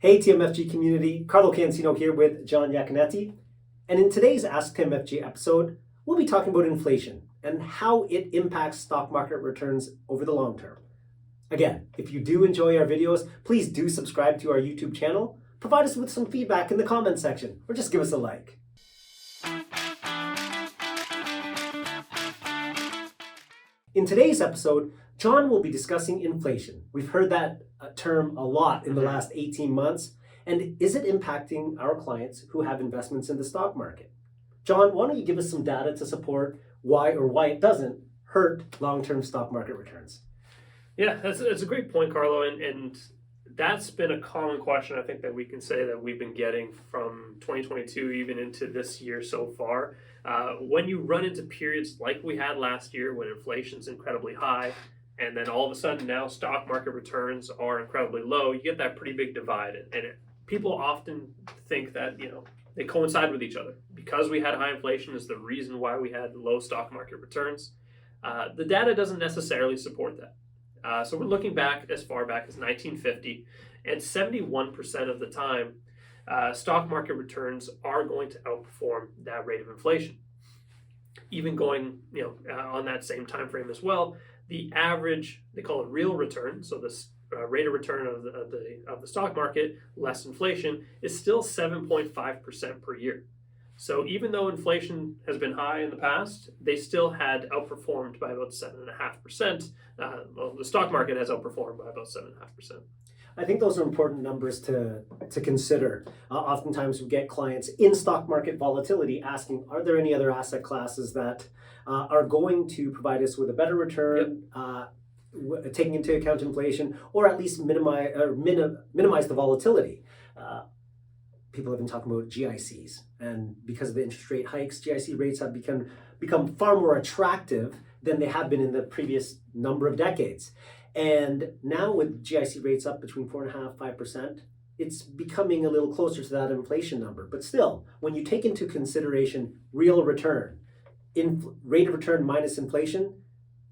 Hey TMFG community, Carlo Cancino here with John Iaconetti. And in today's Ask TMFG episode, we'll be talking about inflation and how it impacts stock market returns over the long term. Again, if you do enjoy our videos, please do subscribe to our YouTube channel, provide us with some feedback in the comments section, or just give us a like. In today's episode, John will be discussing inflation. We've heard that term a lot in the last 18 months. And is it impacting our clients who have investments in the stock market? John, why don't you give us some data to support why it doesn't hurt long-term stock market returns? Yeah, that's a great point, Carlo. And that's been a common question, I think, that we can say that we've been getting from 2022 even into this year so far. When you run into periods like we had last year when inflation's incredibly high, and then all of a sudden now stock market returns are incredibly low, you get that pretty big divide. People often think that, they coincide with each other. Because we had high inflation is the reason why we had low stock market returns. The data doesn't necessarily support that. So we're looking back as far back as 1950, and 71% of the time, stock market returns are going to outperform that rate of inflation. Even going, on that same time frame as well, the average, they call it real return, so this rate of return of the stock market less inflation is still 7.5% per year. So even though inflation has been high in the past, they still had outperformed by about 7.5%. The stock market has outperformed by about 7.5%. I think those are important numbers to consider. Oftentimes we get clients in stock market volatility asking, are there any other asset classes that are going to provide us with a better return, taking into account inflation, or at least minimize the volatility? People have been talking about GICs, and because of the interest rate hikes, GIC rates have become far more attractive than they have been in the previous number of decades. And now with GIC rates up between 4.5% and 5%, it's becoming a little closer to that inflation number. But still, when you take into consideration real return, rate of return minus inflation,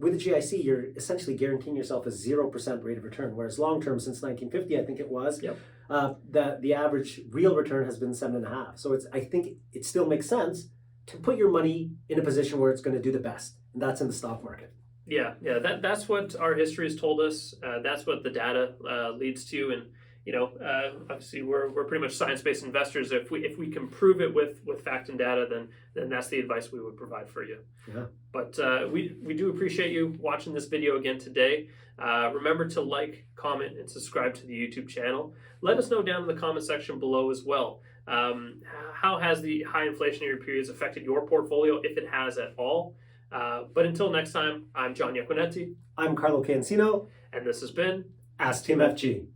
with a GIC, you're essentially guaranteeing yourself a 0% rate of return, whereas long-term, since 1950, I think it was, the average real return has been 7.5%. So I think it still makes sense to put your money in a position where it's going to do the best, and that's in the stock market. Yeah, that's what our history has told us. That's what the data leads to, and obviously we're pretty much science-based investors. If we can prove it with fact and data, then that's the advice we would provide for you. Yeah. But we do appreciate you watching this video again today. Remember to like, comment, and subscribe to the YouTube channel. Let us know down in the comment section below as well. How has the high inflationary periods affected your portfolio, if it has at all? But until next time, I'm John Iaconetti. I'm Carlo Cancino. And this has been Ask TMFG.